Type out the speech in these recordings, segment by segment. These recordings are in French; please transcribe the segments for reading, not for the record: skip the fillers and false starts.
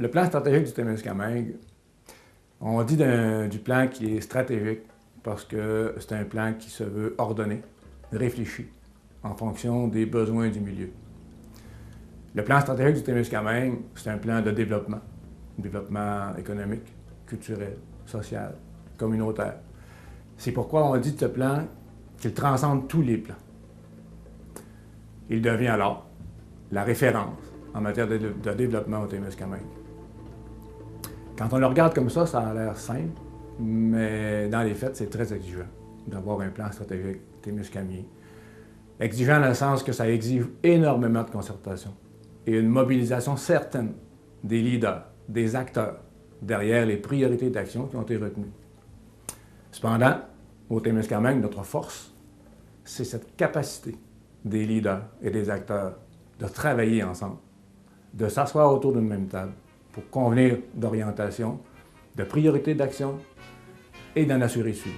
Le plan stratégique du Témiscamingue, on dit du plan qui est stratégique parce que c'est un plan qui se veut ordonné, réfléchi, en fonction des besoins du milieu. Le plan stratégique du Témiscamingue, c'est un plan de développement économique, culturel, social, communautaire. C'est pourquoi on dit de ce plan qu'il transcende tous les plans. Il devient alors la référence en matière de développement au Témiscamingue. Quand on le regarde comme ça a l'air simple, mais dans les faits, c'est très exigeant d'avoir un plan stratégique témiscamien. Exigeant dans le sens que ça exige énormément de concertation et une mobilisation certaine des leaders, des acteurs, derrière les priorités d'action qui ont été retenues. Cependant, au Témiscamingue, notre force, c'est cette capacité des leaders et des acteurs de travailler ensemble, de s'asseoir autour d'une même table pour convenir d'orientation, de priorités d'action et d'en assurer le suivi.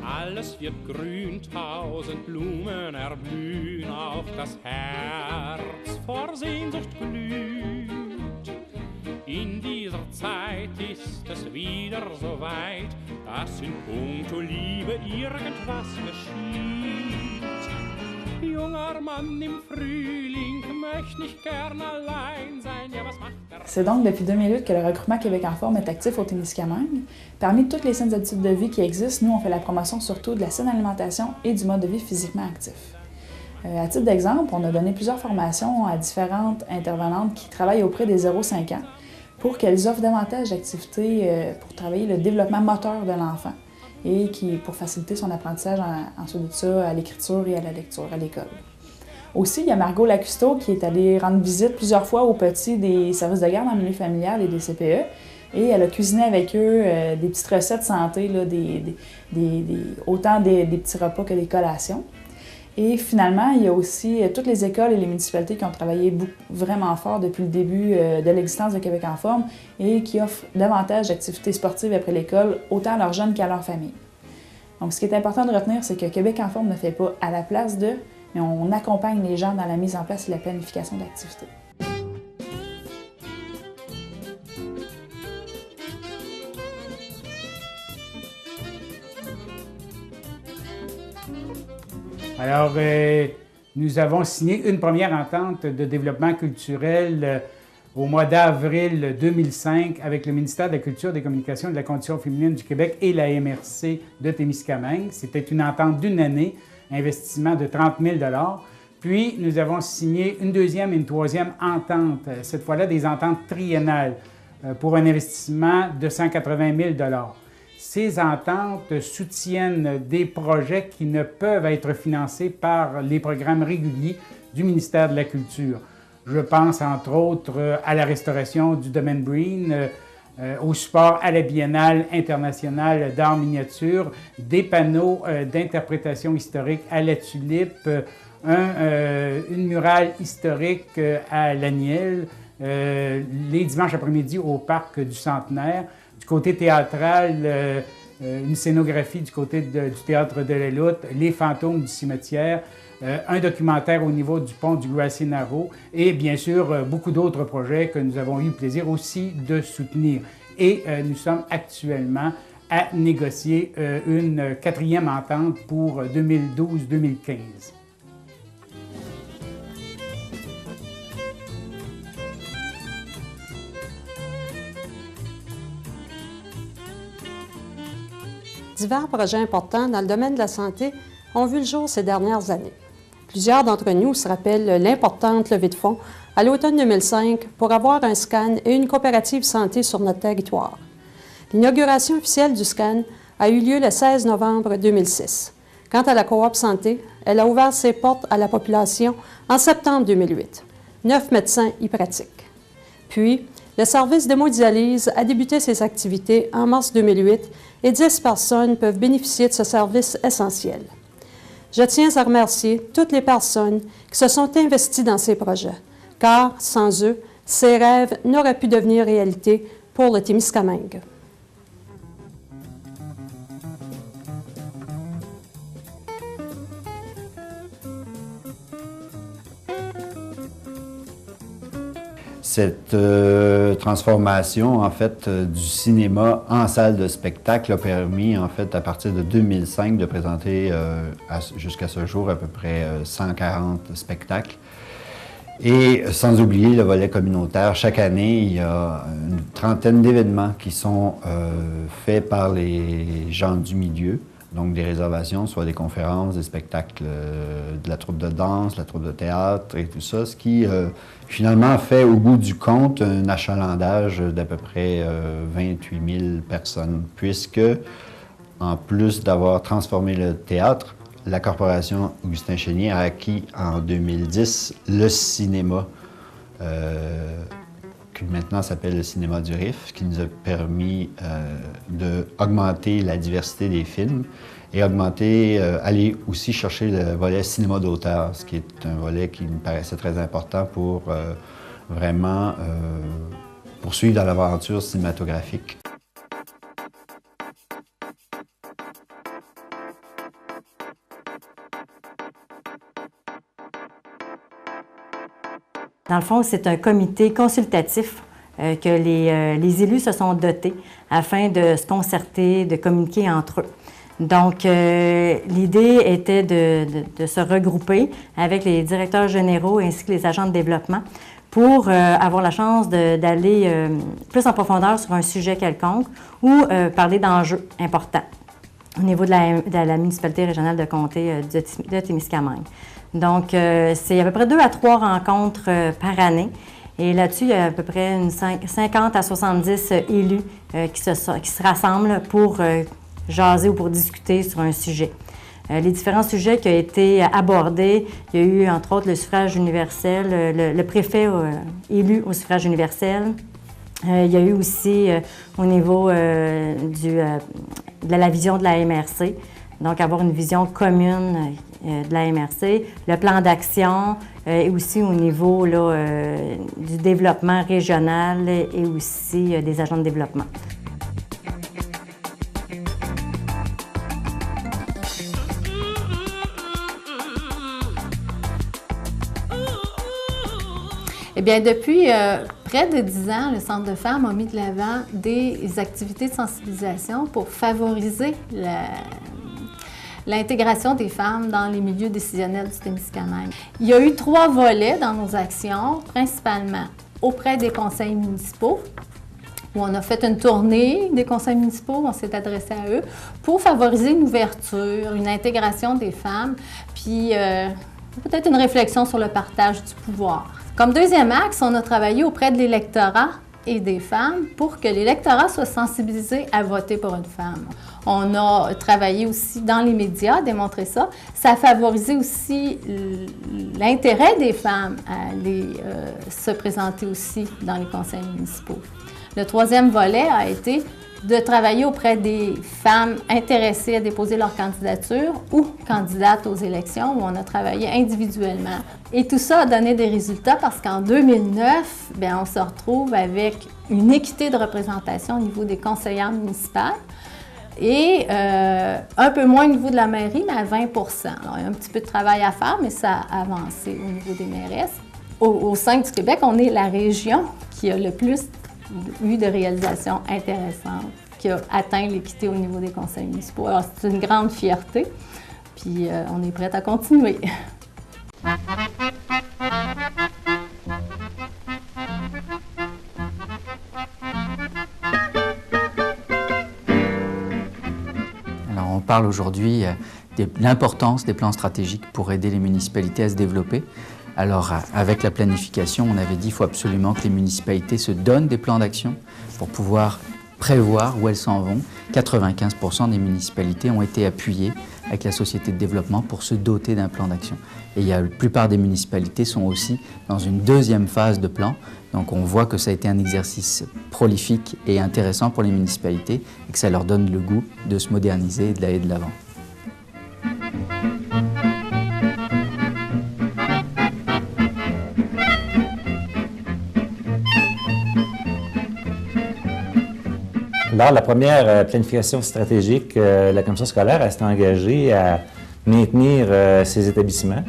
Alles wird grün, 1000 Blumen erblühen, auch das Herz vor Sehnsucht glüht. In dieser Zeit ist es wieder so weit, dass in puncto Liebe irgendwas geschieht. Junger Mann im Frühling möchte nicht gern allein sein, ja was macht er? C'est donc depuis 2008 que le regroupement Québec en forme est actif au Témiscamingue. Parmi toutes les saines habitudes de vie qui existent, nous, on fait la promotion surtout de la saine alimentation et du mode de vie physiquement actif. À titre d'exemple, on a donné plusieurs formations à différentes intervenantes qui travaillent auprès des 0-5 ans pour qu'elles offrent davantage d'activités pour travailler le développement moteur de l'enfant et pour faciliter son apprentissage ensuite de ça à l'écriture et à la lecture à l'école. Aussi, il y a Margot Lacusto qui est allée rendre visite plusieurs fois aux petits des services de garde en milieu familial et des CPE. Et elle a cuisiné avec eux des petites recettes santé, là, autant des petits repas que des collations. Et finalement, il y a aussi toutes les écoles et les municipalités qui ont travaillé vraiment fort depuis le début de l'existence de Québec en forme et qui offrent davantage d'activités sportives après l'école, autant à leurs jeunes qu'à leur famille. Donc, ce qui est important de retenir, c'est que Québec en forme ne fait pas à la place de, mais on accompagne les gens dans la mise en place et la planification d'activités. Alors, nous avons signé une première entente de développement culturel au mois d'avril 2005 avec le ministère de la Culture, des Communications et de la Condition féminine du Québec et la MRC de Témiscamingue. C'était une entente d'une année, investissement de 30 000 $. Puis, nous avons signé une deuxième et une troisième entente, cette fois-là des ententes triennales pour un investissement de 180 000 $. Ces ententes soutiennent des projets qui ne peuvent être financés par les programmes réguliers du ministère de la Culture. Je pense entre autres à la restauration du domaine Breen, au support à la Biennale internationale d'art miniature, des panneaux d'interprétation historique à la Tulipe, une murale historique à Laniel, les dimanches après-midi au parc du Centenaire. Du côté théâtral, une scénographie du côté du Théâtre de la Lutte, les fantômes du cimetière, un documentaire au niveau du pont du Guacinaro et bien sûr beaucoup d'autres projets que nous avons eu le plaisir aussi de soutenir. Et nous sommes actuellement à négocier une quatrième entente pour 2012-2015. Divers projets importants dans le domaine de la santé ont vu le jour ces dernières années. Plusieurs d'entre nous se rappellent l'importante levée de fonds à l'automne 2005 pour avoir un SCAN et une coopérative santé sur notre territoire. L'inauguration officielle du SCAN a eu lieu le 16 novembre 2006. Quant à la coop santé, elle a ouvert ses portes à la population en septembre 2008. 9 médecins y pratiquent. Puis, le service d'hémodialyse a débuté ses activités en mars 2008 et 10 personnes peuvent bénéficier de ce service essentiel. Je tiens à remercier toutes les personnes qui se sont investies dans ces projets, car sans eux, ces rêves n'auraient pu devenir réalité pour le Témiscamingue. Cette transformation, en fait, du cinéma en salle de spectacle a permis, en fait, à partir de 2005, de présenter jusqu'à ce jour à peu près 140 spectacles. Et sans oublier le volet communautaire, chaque année, il y a une trentaine d'événements qui sont faits par les gens du milieu. Donc des réservations, soit des conférences, des spectacles de la troupe de danse, la troupe de théâtre et tout ça, ce qui finalement fait au bout du compte un achalandage d'à peu près 28 000 personnes, puisque en plus d'avoir transformé le théâtre, la corporation Augustin Chénier a acquis en 2010 le cinéma, qui maintenant s'appelle le cinéma du Riff, qui nous a permis d'augmenter la diversité des films et aller aussi chercher le volet cinéma d'auteur, ce qui est un volet qui me paraissait très important pour vraiment poursuivre dans l'aventure cinématographique. Dans le fond, c'est un comité consultatif que les élus se sont dotés afin de se concerter, de communiquer entre eux. Donc, l'idée était de se regrouper avec les directeurs généraux ainsi que les agents de développement pour avoir la chance d'aller plus en profondeur sur un sujet quelconque ou parler d'enjeux importants au niveau de la municipalité régionale de comté de Témiscamingue. Donc, c'est à peu près 2 à 3 rencontres par année. Et là-dessus, il y a à peu près 50 à 70 élus qui se rassemblent pour jaser ou pour discuter sur un sujet. Les différents sujets qui ont été abordés, il y a eu entre autres le suffrage universel, le préfet élu au suffrage universel. Il y a eu aussi au niveau de la vision de la MRC, donc avoir une vision commune de la MRC, le plan d'action et aussi au niveau du développement régional et aussi des agents de développement. Eh bien, depuis près de 10 ans, le Centre de femmes a mis de l'avant des activités de sensibilisation pour favoriser l'intégration des femmes dans les milieux décisionnels du Témiscamingue. Il y a eu 3 volets dans nos actions, principalement auprès des conseils municipaux, où on a fait une tournée des conseils municipaux, on s'est adressé à eux pour favoriser une ouverture, une intégration des femmes, puis peut-être une réflexion sur le partage du pouvoir. Comme deuxième axe, on a travaillé auprès de l'électorat et des femmes pour que l'électorat soit sensibilisé à voter pour une femme. On a travaillé aussi dans les médias, démontré ça. Ça a favorisé aussi l'intérêt des femmes à aller se présenter aussi dans les conseils municipaux. Le troisième volet a été de travailler auprès des femmes intéressées à déposer leur candidature ou candidates aux élections, où on a travaillé individuellement. Et tout ça a donné des résultats parce qu'en 2009, bien, on se retrouve avec une équité de représentation au niveau des conseillères municipales et un peu moins au niveau de la mairie, mais à 20 %. Alors, il y a un petit peu de travail à faire, mais ça a avancé au niveau des mairesses. Au sein du Québec, on est la région qui a le plus eu de réalisations intéressantes, qui a atteint l'équité au niveau des conseils municipaux. Alors, c'est une grande fierté, puis on est prête à continuer. Alors, on parle aujourd'hui de l'importance des plans stratégiques pour aider les municipalités à se développer. Alors, avec la planification, on avait dit qu'il faut absolument que les municipalités se donnent des plans d'action pour pouvoir prévoir où elles s'en vont 95% des municipalités ont été appuyées avec la société de développement pour se doter d'un plan d'action. Et la plupart des municipalités sont aussi dans une deuxième phase de plan. Donc on voit que ça a été un exercice prolifique et intéressant pour les municipalités et que ça leur donne le goût de se moderniser et d'aller de l'avant. Lors de la première planification stratégique, la commission scolaire s'est engagée à maintenir ces établissements.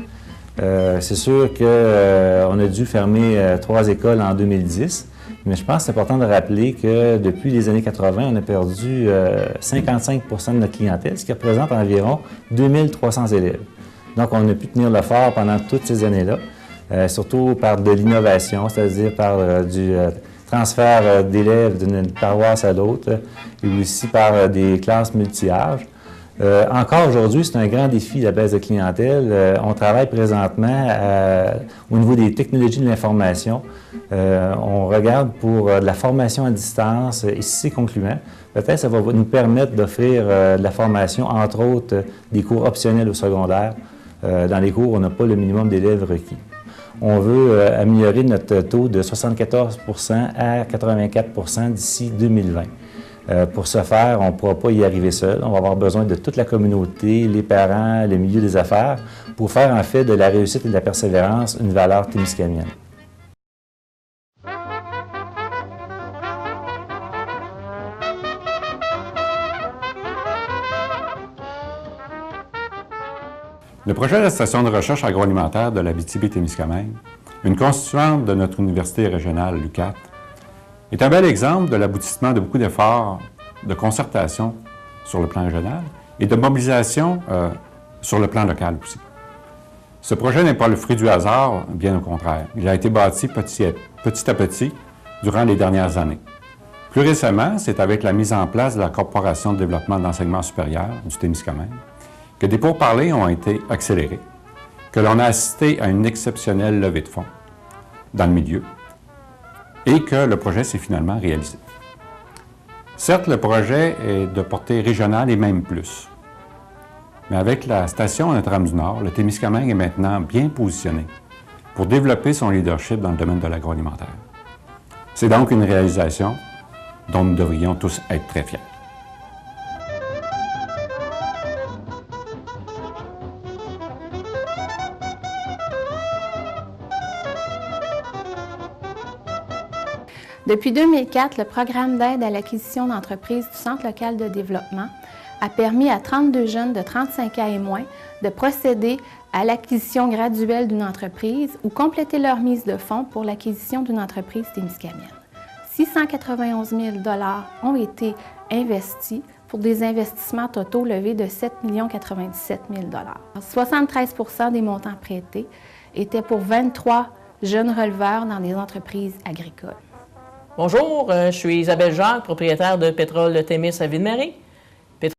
C'est sûr qu'on a dû fermer 3 écoles en 2010, mais je pense que c'est important de rappeler que depuis les années 80, on a perdu 55 de notre clientèle, ce qui représente environ 2300 élèves. Donc, on a pu tenir le fort pendant toutes ces années-là, surtout par de l'innovation, c'est-à-dire par du transfert d'élèves d'une paroisse à l'autre et aussi par des classes multi-âges. Encore aujourd'hui, c'est un grand défi, la baisse de clientèle. On travaille présentement au niveau des technologies de l'information. On regarde pour de la formation à distance et si c'est concluant, peut-être ça va nous permettre d'offrir de la formation, entre autres des cours optionnels au secondaire. Dans les cours, on n'a pas le minimum d'élèves requis. On veut améliorer notre taux de 74 à 84 d'ici 2020. Pour ce faire, on ne pourra pas y arriver seul. On va avoir besoin de toute la communauté, les parents, le milieu des affaires, pour faire en fait de la réussite et de la persévérance une valeur témiscamienne. Le projet de la station de recherche agroalimentaire de l'Abitibi-Témiscamingue, une constituante de notre université régionale, l'UQAT, est un bel exemple de l'aboutissement de beaucoup d'efforts de concertation sur le plan régional et de mobilisation sur le plan local aussi. Ce projet n'est pas le fruit du hasard, bien au contraire. Il a été bâti petit à petit durant les dernières années. Plus récemment, c'est avec la mise en place de la Corporation de développement de l'enseignement supérieur du Témiscamingue que des pourparlers ont été accélérés, que l'on a assisté à une exceptionnelle levée de fonds dans le milieu et que le projet s'est finalement réalisé. Certes, le projet est de portée régionale et même plus. Mais avec la station Notre-Dame-du-Nord, le Témiscamingue est maintenant bien positionné pour développer son leadership dans le domaine de l'agroalimentaire. C'est donc une réalisation dont nous devrions tous être très fiers. Depuis 2004, le programme d'aide à l'acquisition d'entreprises du Centre local de développement a permis à 32 jeunes de 35 ans et moins de procéder à l'acquisition graduelle d'une entreprise ou compléter leur mise de fonds pour l'acquisition d'une entreprise témiscamienne. 691 000 $ ont été investis pour des investissements totaux levés de 7 097 000 $. 73 % des montants prêtés étaient pour 23 jeunes releveurs dans des entreprises agricoles. Bonjour, je suis Isabelle Jacques, propriétaire de Pétrole de Témis à Ville-Marie.